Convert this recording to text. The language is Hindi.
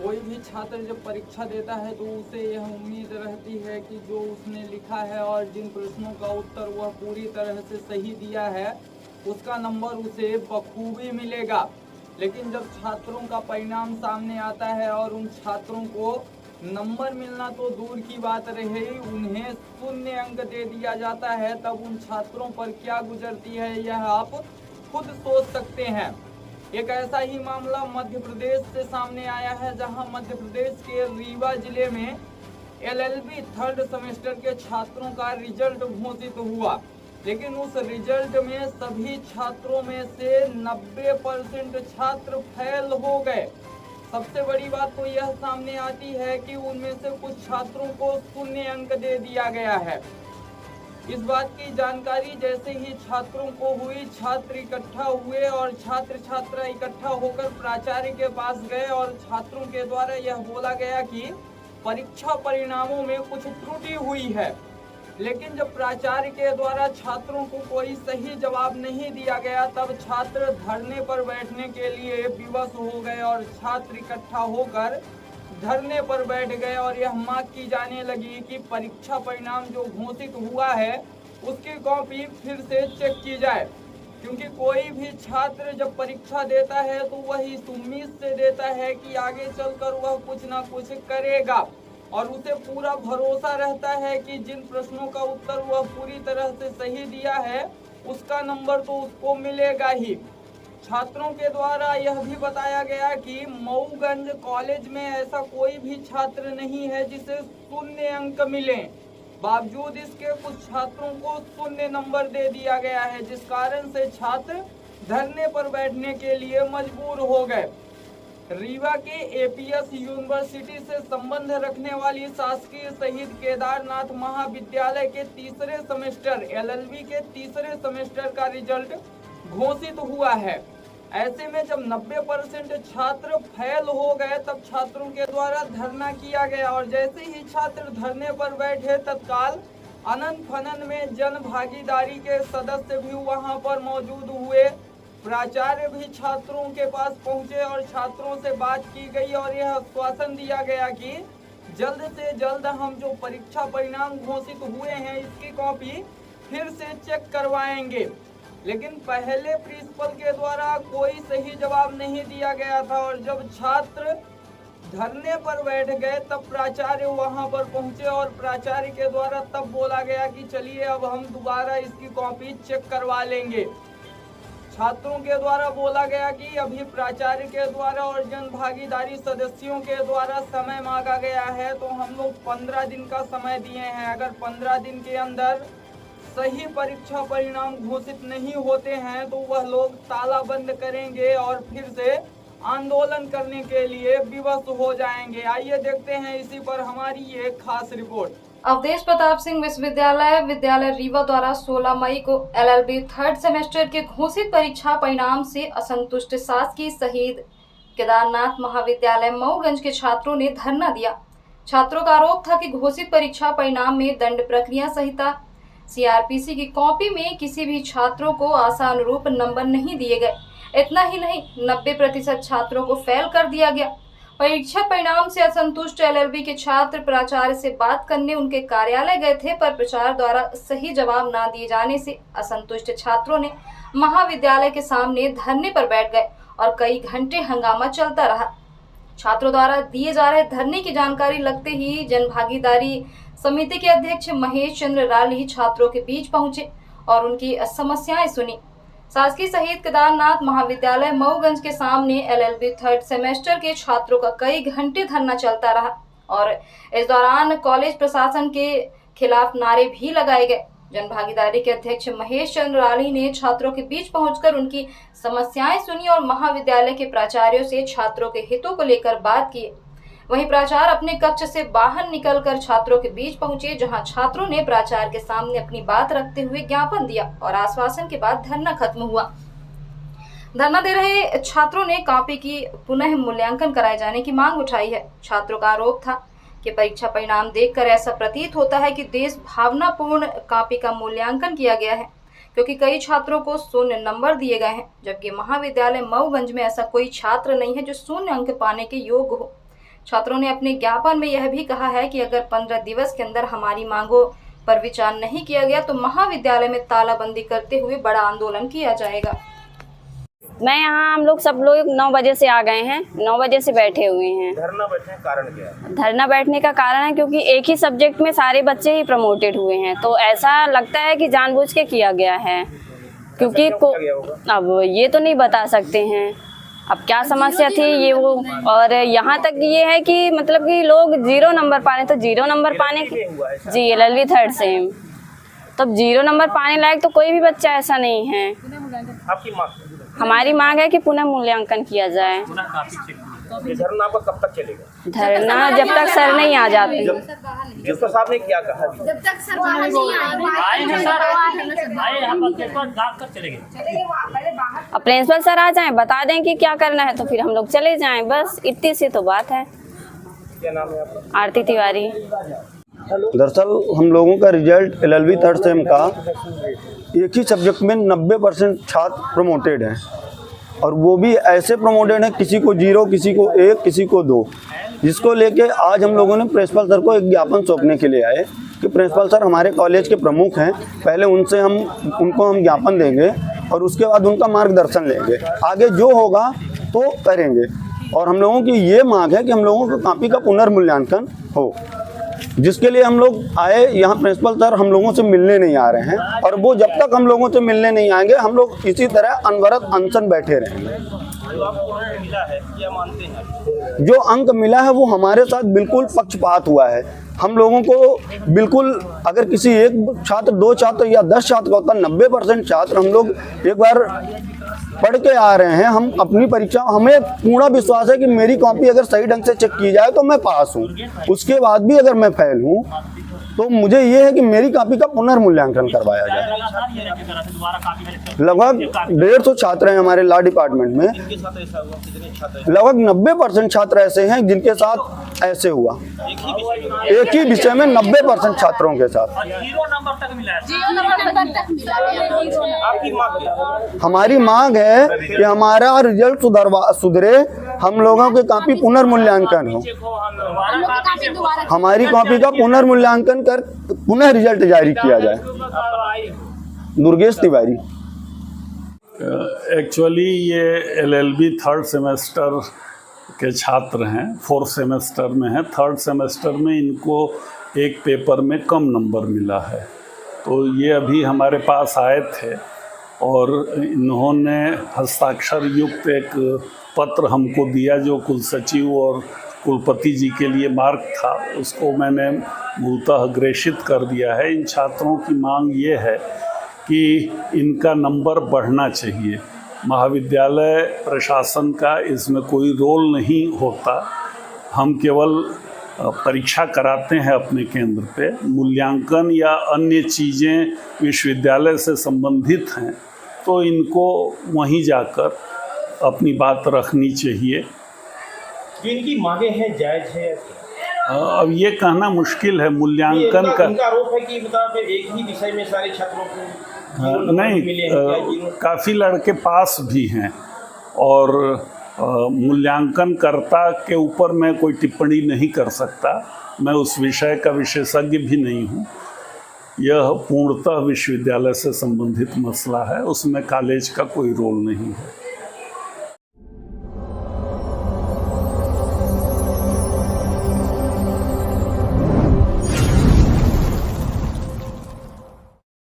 कोई भी छात्र जब परीक्षा देता है तो उसे यह उम्मीद रहती है कि जो उसने लिखा है और जिन प्रश्नों का उत्तर वह पूरी तरह से सही दिया है उसका नंबर उसे बखूबी मिलेगा। लेकिन जब छात्रों का परिणाम सामने आता है और उन छात्रों को नंबर मिलना तो दूर की बात रही, उन्हें 0 अंक दे दिया जाता है, तब उन छात्रों पर क्या गुजरती है यह आप खुद सोच सकते हैं। एक ऐसा ही मामला मध्य प्रदेश से सामने आया है, जहां मध्य प्रदेश के रीवा जिले में LLB 3rd सेमेस्टर के छात्रों का रिजल्ट घोषित हुआ, लेकिन उस रिजल्ट में सभी छात्रों में से 90% छात्र फेल हो गए। सबसे बड़ी बात तो यह सामने आती है कि उनमें से कुछ छात्रों को 0 अंक दे दिया गया है। इस बात की जानकारी जैसे ही छात्रों को हुई, छात्र इकट्ठा हुए और छात्र छात्रा इकट्ठा होकर प्राचार्य के पास गए और छात्रों के द्वारा यह बोला गया कि परीक्षा परिणामों में कुछ त्रुटि हुई है। लेकिन जब प्राचार्य के द्वारा छात्रों को कोई सही जवाब नहीं दिया गया, तब छात्र धरने पर बैठने के लिए विवश हो गए और छात्र इकट्ठा होकर धरने पर बैठ गए और यह मांग की जाने लगी कि परीक्षा परिणाम जो घोषित हुआ है उसकी कॉपी फिर से चेक की जाए, क्योंकि कोई भी छात्र जब परीक्षा देता है तो वह इस उम्मीद से देता है कि आगे चलकर वह कुछ ना कुछ करेगा और उसे पूरा भरोसा रहता है कि जिन प्रश्नों का उत्तर वह पूरी तरह से सही दिया है उसका नंबर तो उसको मिलेगा ही। छात्रों के द्वारा यह भी बताया गया कि मऊगंज कॉलेज में ऐसा कोई भी छात्र नहीं है जिसे 0 अंक मिले, बावजूद इसके कुछ छात्रों को 0 नंबर दे दिया गया है, जिस कारण से छात्र धरने पर बैठने के लिए मजबूर हो गए। रीवा के APS यूनिवर्सिटी से संबंध रखने वाली शासकीय शहीद केदारनाथ महाविद्यालय के 3रे सेमेस्टर LLB के 3रे सेमेस्टर का रिजल्ट घोषित हुआ है। ऐसे में जब 90% छात्र फेल हो गए, तब छात्रों के द्वारा धरना किया गया और जैसे ही छात्र धरने पर बैठे, तत्काल अनंत फनन में जन भागीदारी के सदस्य भी वहां पर मौजूद हुए। प्राचार्य भी छात्रों के पास पहुंचे और छात्रों से बात की गई और यह आश्वासन दिया गया कि जल्द से जल्द हम जो परीक्षा परिणाम घोषित हुए हैं इसकी कॉपी फिर से चेक करवाएंगे। लेकिन पहले प्रिंसिपल के द्वारा कोई सही जवाब नहीं दिया गया था और जब छात्र धरने पर बैठ गए तब प्राचार्य वहां पर पहुंचे और प्राचार्य के द्वारा तब बोला गया कि चलिए अब हम दोबारा इसकी कॉपी चेक करवा लेंगे। छात्रों के द्वारा बोला गया कि अभी प्राचार्य के द्वारा और जन भागीदारी सदस्यों के द्वारा समय मांगा गया है, तो हम लोग 15 दिन का समय दिए हैं। अगर 15 दिन के अंदर सही परीक्षा परिणाम घोषित नहीं होते हैं तो वह लोग ताला बंद करेंगे और फिर से आंदोलन करने के लिए विवश हो जाएंगे। आइए देखते हैं इसी पर हमारी ये खास रिपोर्ट। अवधेश प्रताप सिंह विद्यालय रीवा द्वारा 16 मई को LLB 3rd सेमेस्टर के घोषित परीक्षा परिणाम से असंतुष्ट शासकीय शहीद केदारनाथ महाविद्यालय मऊगंज के छात्रों ने धरना दिया। छात्रों का आरोप था कि घोषित परीक्षा परिणाम में दंड प्रक्रिया संहिता CRPC की कॉपी में किसी भी छात्रों को आशानुरूप नंबर नहीं दिए गए। इतना ही नहीं, 90% छात्रों को फेल कर दिया गया। परीक्षा परिणाम से असंतुष्ट LLB के छात्र प्राचार्य से बात करने उनके कार्यालय गए थे, पर प्राचार्य द्वारा सही जवाब न दिए जाने से असंतुष्ट छात्रों ने महाविद्यालय के सामने धरने पर बैठ गए और कई घंटे हंगामा चलता रहा। छात्रों द्वारा दिए जा रहे धरने की जानकारी लगते ही जन भागीदारी समिति के अध्यक्ष महेश चंद्र राली छात्रों के बीच पहुंचे और उनकी समस्याएं सुनी। शासकीय शहीद केदारनाथ महाविद्यालय मऊगंज के सामने LLB 3rd सेमेस्टर के छात्रों का कई घंटे धरना चलता रहा और इस दौरान कॉलेज प्रशासन के खिलाफ नारे भी लगाए गए। जन भागीदारी के अध्यक्ष महेश चंद्र राली ने छात्रों के बीच पहुंचकर उनकी समस्याएं सुनी और महाविद्यालय के प्राचार्यों से छात्रों के हितों को लेकर बात की। वहीं प्राचार्य अपने कक्ष से बाहर निकलकर छात्रों के बीच पहुंचे, जहां छात्रों ने प्राचार्य के सामने अपनी बात रखते हुए ज्ञापन दिया और आश्वासन के बाद धरना खत्म हुआ। धरना दे रहे छात्रों ने कॉपी की पुनः मूल्यांकन कराए जाने की मांग उठाई है। छात्रों का आरोप था कि परीक्षा परिणाम देखकर ऐसा प्रतीत होता है कि देश भावनापूर्ण कॉपी का मूल्यांकन किया गया है, क्योंकि कई छात्रों को 0 नंबर दिए गए हैं, जबकि महाविद्यालय मऊगंज में ऐसा कोई छात्र नहीं है जो 0 अंक पाने के योग्य हो। छात्रों ने अपने ज्ञापन में यह भी कहा है कि अगर 15 दिवस के अंदर हमारी मांगों पर विचार नहीं किया गया तो महाविद्यालय में तालाबंदी करते हुए बड़ा आंदोलन किया जाएगा। मैं यहाँ हम लोग सब लोग 9 बजे से आ गए हैं, 9 बजे से बैठे हुए हैं। धरना बैठने का कारण क्या है? धरना बैठने का कारण है क्योंकि एक ही सब्जेक्ट में सारे बच्चे ही प्रमोटेड हुए हैं, तो ऐसा लगता है कि जानबूझ के किया गया है। क्योंकि अब ये तो नहीं बता सकते हैं अब क्या समस्या थी ये वो, और यहाँ तक ये है कि मतलब कि लोग 0 नंबर पाने, तो 0 नंबर पाने जी LLB 3rd सेम, तब 0 नंबर पाने लायक तो कोई भी बच्चा ऐसा नहीं है। आपकी मांग? हमारी मांग है कि पुनः मूल्यांकन किया जाए। ये धरना आपका कब तक चलेगा? धरना जब तक सर नहीं आ जाते। प्रिंसिपल साहब ने क्या कहा? जब तक सर बाहर नहीं आए, अब प्रिंसिपल सर आ जाएं, बता दें कि क्या करना है, तो फिर हम लोग चले जाएं, बस इतनी सी तो बात है। क्या नाम है आपका? आरती तिवारी। दरअसल हम लोगों का रिजल्ट LLB 3rd सेम का एक ही सब्जेक्ट में 90% छात्र प्रमोटेड हैं, और वो भी ऐसे प्रमोटेड हैं, किसी को 0, किसी को 1, किसी को 2, जिसको लेके आज हम लोगों ने प्रिंसिपल सर को एक ज्ञापन सौंपने के लिए आए कि प्रिंसिपल सर हमारे कॉलेज के प्रमुख हैं, पहले उनसे उनको हम ज्ञापन देंगे और उसके बाद उनका मार्गदर्शन लेंगे, आगे जो होगा तो करेंगे। और हम लोगों की ये मांग है कि हम लोगों को कॉपी का पुनर्मूल्यांकन हो, जिसके लिए हम लोग आए। यहाँ प्रिंसिपल सर हम लोगों से मिलने नहीं आ रहे हैं, और वो जब तक हम लोगों से मिलने नहीं आएंगे हम लोग इसी तरह अनवरत अनशन बैठे रहेंगे। जो आपको अंक मिला है क्या मानते हैं? जो अंक मिला है वो हमारे साथ बिल्कुल पक्षपात हुआ है। हम लोगों को बिल्कुल, अगर किसी एक छात्र, 2 छात्र या 10 छात्र का होता, 90% छात्र हम लोग एक बार पढ़ के आ रहे हैं। हम अपनी परीक्षा, हमें पूरा विश्वास है कि मेरी कॉपी अगर सही ढंग से चेक की जाए तो मैं पास हूँ, उसके बाद भी अगर मैं फेल हूँ तो मुझे ये है कि मेरी कॉपी का पुनर्मूल्यांकन करवाया जाए। लगभग 150 छात्र हैं हमारे लॉ डिपार्टमेंट में, लगभग 90% छात्र ऐसे हैं जिनके साथ ऐसे हुआ, एक ही विषय में 90% छात्रों के साथ। 0 नंबर तक मिला है। आपकी मांग क्या है? हमारी मांग है कि हमारा रिजल्ट सुधरे, हम लोगों की कॉपी पुनर्मूल्यांकन हो, हमारी कॉपी का पुनर्मूल्यांकन कर पुनः रिजल्ट जारी किया जाए। दुर्गेश तिवारी। एक्चुअली ये LLB 3rd सेमेस्टर के छात्र हैं, 4th सेमेस्टर में हैं। 3rd सेमेस्टर में इनको एक पेपर में कम नंबर मिला है, तो ये अभी हमारे पास आए थे और इन्होंने हस्ताक्षर युक्त एक पत्र हमको दिया जो कुलसचिव और कुलपति जी के लिए मार्ग था, उसको मैंने मूलतः अग्रेषित कर दिया है। इन छात्रों की मांग ये है कि इनका नंबर बढ़ना चाहिए। महाविद्यालय प्रशासन का इसमें कोई रोल नहीं होता, हम केवल परीक्षा कराते हैं अपने केंद्र पे। मूल्यांकन या अन्य चीज़ें विश्वविद्यालय से संबंधित हैं तो इनको वहीं जाकर अपनी बात रखनी चाहिए। जो इनकी मांगे हैं जायज है? अब ये कहना मुश्किल है। मूल्यांकन का इनका आरोप है कि मतलब एक ही विषय में सारे छात्रों को नहीं, काफ़ी लड़के पास भी हैं और मूल्यांकनकर्ता के ऊपर मैं कोई टिप्पणी नहीं कर सकता, मैं उस विषय का विशेषज्ञ भी नहीं हूँ। यह पूर्णतः विश्वविद्यालय से संबंधित मसला है, उसमें कॉलेज का कोई रोल नहीं है।